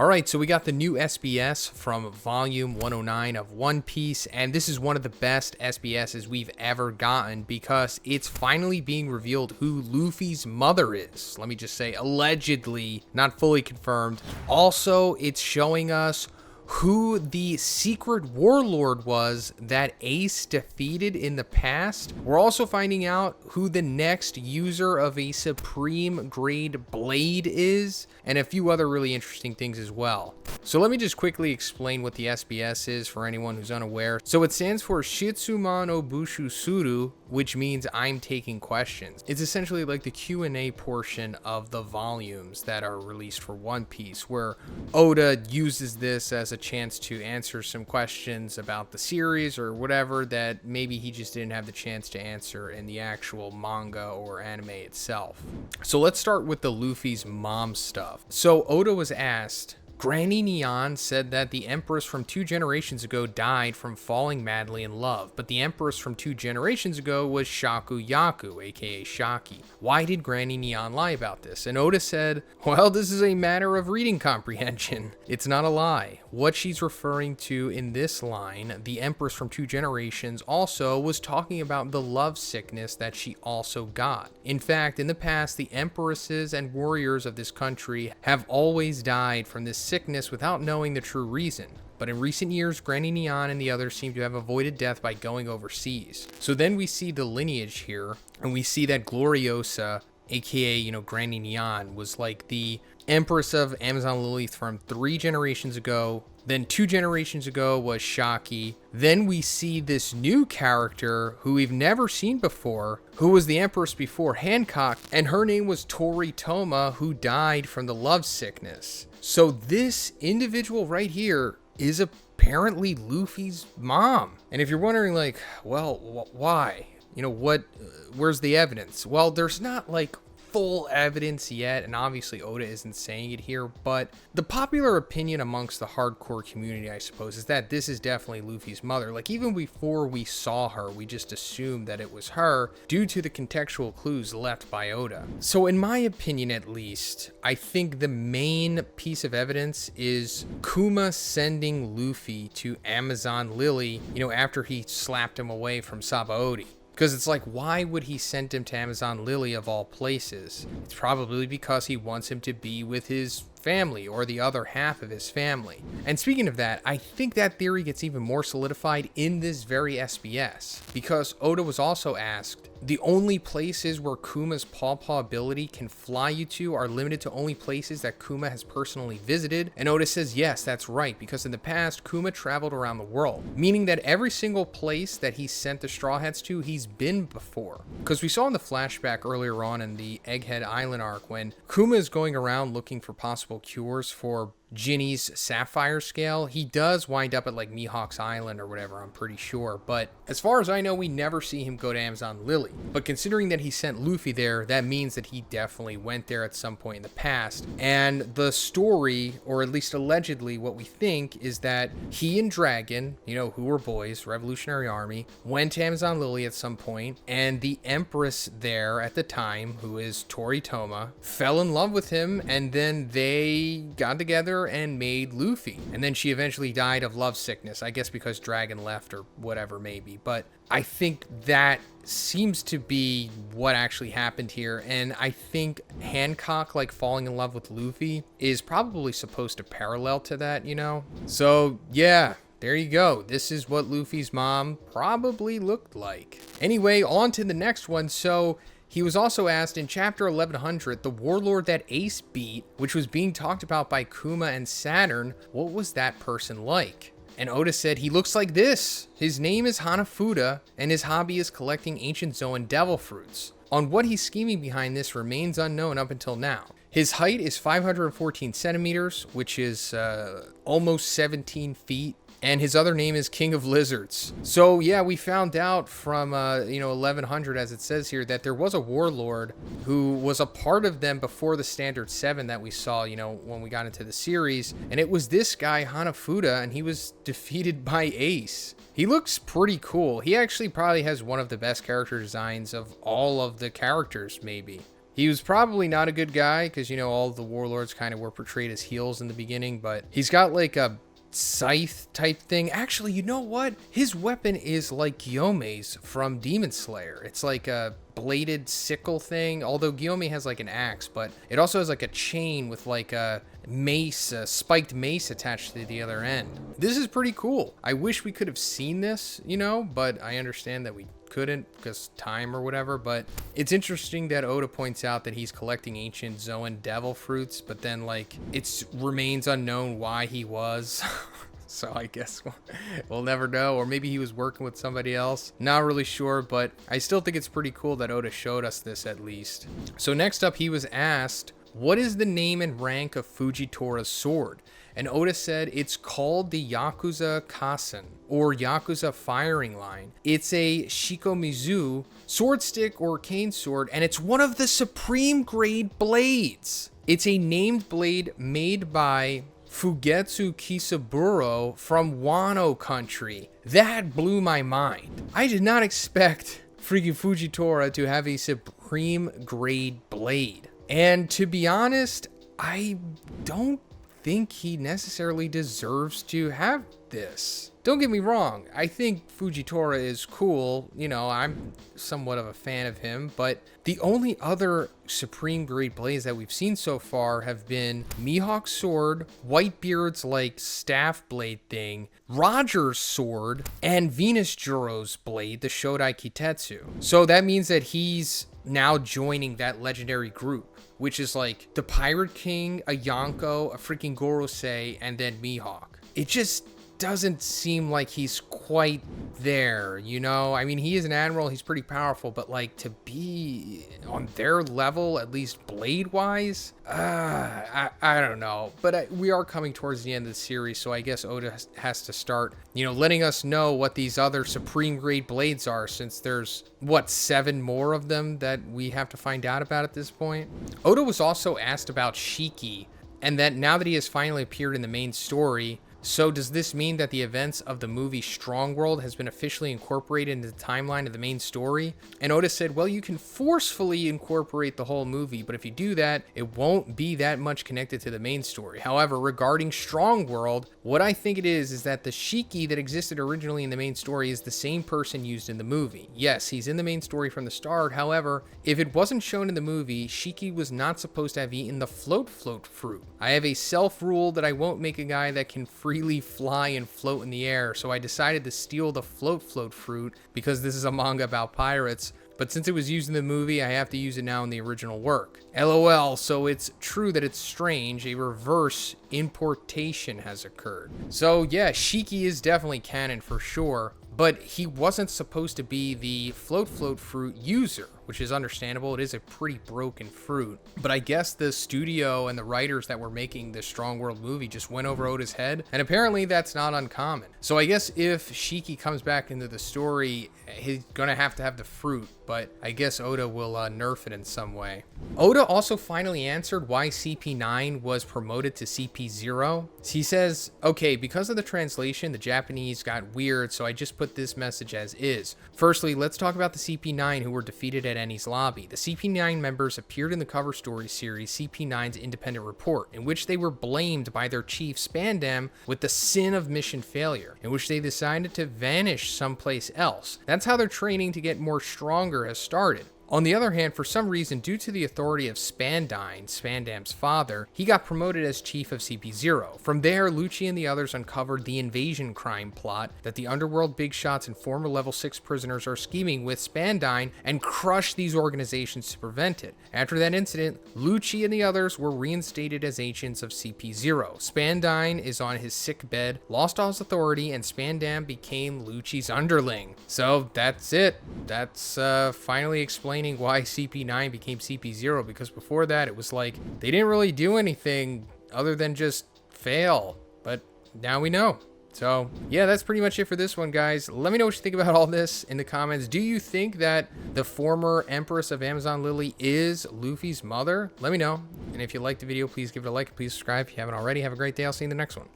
Alright, so we got the new SBS from volume 109 of One Piece, and this is one of the best SBSs we've ever gotten because it's finally being revealed who Luffy's mother is. Let me just say, allegedly, not fully confirmed. Also, it's showing us who the secret warlord was that Ace defeated in the past. We're also finding out who the next user of a supreme grade blade is, and a few other really interesting things as well. So let me just quickly explain what the SBS is for anyone who's unaware. So it stands for Shitsuman Obushu Suru, which means I'm taking questions. It's essentially like the Q&A portion of the volumes that are released for One Piece, where Oda uses this as a chance to answer some questions about the series or whatever that maybe he just didn't have the chance to answer in the actual manga or anime itself. So let's start with the Luffy's mom stuff. So Oda was asked, Granny Neon said that the Empress from 2 generations ago died from falling madly in love, but the Empress from 2 generations ago was Shaku Yaku, aka Shaki. Why did Granny Neon lie about this? And Oda said, well, this is a matter of reading comprehension. It's not a lie. What she's referring to in this line, the Empress from 2 generations, also was talking about the love sickness that she also got. In fact, in the past, the empresses and warriors of this country have always died from this sickness without knowing the true reason. But in recent years, Granny Neon and the others seem to have avoided death by going overseas. So then we see the lineage here, and we see that Gloriosa, aka, Granny Neon, was like the Empress of Amazon Lilith from 3 generations ago. Then 2 generations ago was Shaki. Then we see this new character who we've never seen before, who was the Empress before Hancock, and her name was Toritoma, who died from the love sickness. So this individual right here is apparently Luffy's mom. And if you're wondering, like, well, why? Where's the evidence? Well, there's not like full evidence yet, and obviously Oda isn't saying it here, but the popular opinion amongst the hardcore community, I suppose, is that this is definitely Luffy's mother. Like, even before we saw her, we just assumed that it was her due to the contextual clues left by Oda. So in my opinion, at least, I think the main piece of evidence is Kuma sending Luffy to Amazon Lily, after he slapped him away from Sabaody. Because it's like, why would he send him to Amazon Lily of all places? It's probably because he wants him to be with his family or the other half of his family. And speaking of that, I think that theory gets even more solidified in this very SBS, because Oda was also asked, the only places where Kuma's paw ability can fly you to are limited to only places that Kuma has personally visited. And Oda says, yes, that's right, because in the past, Kuma traveled around the world, meaning that every single place that he sent the Straw Hats to, he's been before. Because we saw in the flashback earlier on in the Egghead Island arc, when Kuma is going around looking for possible cures for Ginny's sapphire scale, he does wind up at like Mihawk's Island or whatever, I'm pretty sure. But as far as I know, we never see him go to Amazon Lily. But considering that he sent Luffy there, that means that he definitely went there at some point in the past. And the story, or at least allegedly what we think, is that he and Dragon, who were boys, Revolutionary Army, went to Amazon Lily at some point, and the Empress there at the time, who is Toritoma, fell in love with him, and then they got together and made Luffy. And then she eventually died of love sickness, I guess because Dragon left or whatever, maybe. But I think that seems to be what actually happened here. And I think Hancock falling in love with Luffy is probably supposed to parallel to that, So yeah, there you go. This is what Luffy's mom probably looked like. Anyway, on to the next one. So he was also asked in chapter 1100, the warlord that Ace beat, which was being talked about by Kuma and Saturn, what was that person like? And Oda said, he looks like this. His name is Hanafuda, and his hobby is collecting ancient Zoan devil fruits. On what he's scheming behind this remains unknown up until now. His height is 514 centimeters, which is almost 17 feet. And his other name is King of Lizards. So yeah, we found out from 1100, as it says here, that there was a warlord who was a part of them before the Standard 7 that we saw, when we got into the series. And it was this guy, Hanafuda, and he was defeated by Ace. He looks pretty cool. He actually probably has one of the best character designs of all of the characters, maybe. He was probably not a good guy because, you know, all the warlords kind of were portrayed as heels in the beginning, but he's got like a scythe type thing. Actually, you know what? His weapon is like Guillaume's from Demon Slayer. It's like a bladed sickle thing, although Guillaume has like an axe, but it also has like a chain with like a mace, a spiked mace attached to the other end. This is pretty cool. I wish we could have seen this, you know, but I understand that we couldn't because time or whatever. But it's interesting that Oda points out that he's collecting ancient Zoan devil fruits, but then like it remains unknown why he was. So I guess we'll never know, or maybe he was working with somebody else. Not really sure, but I still think it's pretty cool that Oda showed us this at least. So next up, he was asked, what is the name and rank of Fujitos Sword? And Oda said it's called the Yakuza Kasen, or Yakuza Firing Line. It's a Shikomizu sword stick or cane sword, and it's one of the supreme grade blades. It's a named blade made by Fugetsu Kisaburo from Wano country. That blew my mind. I did not expect freaking Fujitora to have a supreme grade blade. And to be honest, I don't think he necessarily deserves to have this. Don't get me wrong, I think Fujitora is cool, you know, I'm somewhat of a fan of him, but the only other supreme grade blades that we've seen so far have been Mihawk's sword, Whitebeard's like staff blade thing, Roger's sword, and Venus Juro's blade, the Shodai Kitetsu. So that means that he's now joining that legendary group, which is like the Pirate King, a Yonko, a freaking Gorosei, and then Mihawk. It just doesn't seem like he's quite there, you know? I mean, he is an admiral, he's pretty powerful, but like to be on their level, at least blade-wise, I don't know. But we are coming towards the end of the series, so I guess Oda has to start, you know, letting us know what these other supreme grade blades are, since there's, what, 7 more of them that we have to find out about at this point? Oda was also asked about Shiki, and that now that he has finally appeared in the main story, so does this mean that the events of the movie Strong World has been officially incorporated into the timeline of the main story? And Oda said, well, you can forcefully incorporate the whole movie, but if you do that, it won't be that much connected to the main story. However, regarding Strong World, what I think it is that the Shiki that existed originally in the main story is the same person used in the movie. Yes, he's in the main story from the start. However, if it wasn't shown in the movie, Shiki was not supposed to have eaten the float fruit. I have a self-rule that I won't make a guy that can freely fly and float in the air, so I decided to steal the float fruit because this is a manga about pirates, but since it was used in the movie, I have to use it now in the original work. LOL, so it's true that it's strange, a reverse importation has occurred. So yeah, Shiki is definitely canon for sure, but he wasn't supposed to be the float fruit user, which is understandable. It is a pretty broken fruit. But I guess the studio and the writers that were making this Strong World movie just went over Oda's head, and apparently that's not uncommon. So I guess if Shiki comes back into the story, he's gonna have to have the fruit, but I guess Oda will nerf it in some way. Oda also finally answered why CP9 was promoted to CP0. He says, okay, because of the translation, the Japanese got weird, so I just put this message as is. Firstly, let's talk about the CP9 who were defeated at Eni's lobby. The CP9 members appeared in the cover story series CP9's Independent Report, in which they were blamed by their chief Spandam with the sin of mission failure, in which they decided to vanish someplace else. That's how their training to get more stronger has started. On the other hand, for some reason, due to the authority of Spandam's father, he got promoted as chief of CP0. From there, Lucci and the others uncovered the invasion crime plot that the underworld big shots and former level 6 prisoners are scheming with Spandine and crushed these organizations to prevent it. After that incident, Lucci and the others were reinstated as agents of CP0. Spandine is on his sick bed, lost all his authority, and Spandam became Lucci's underling. So that's it. That's finally explained why CP9 became CP0, because before that it was like they didn't really do anything other than just fail, but now we know. So yeah, that's pretty much it for this one, guys. Let me know what you think about all this in the comments. Do you think that the former Empress of Amazon Lily is Luffy's mother? Let me know. And if you liked the video, please give it a like, please subscribe if you haven't already. Have a great day. I'll see you in the next one.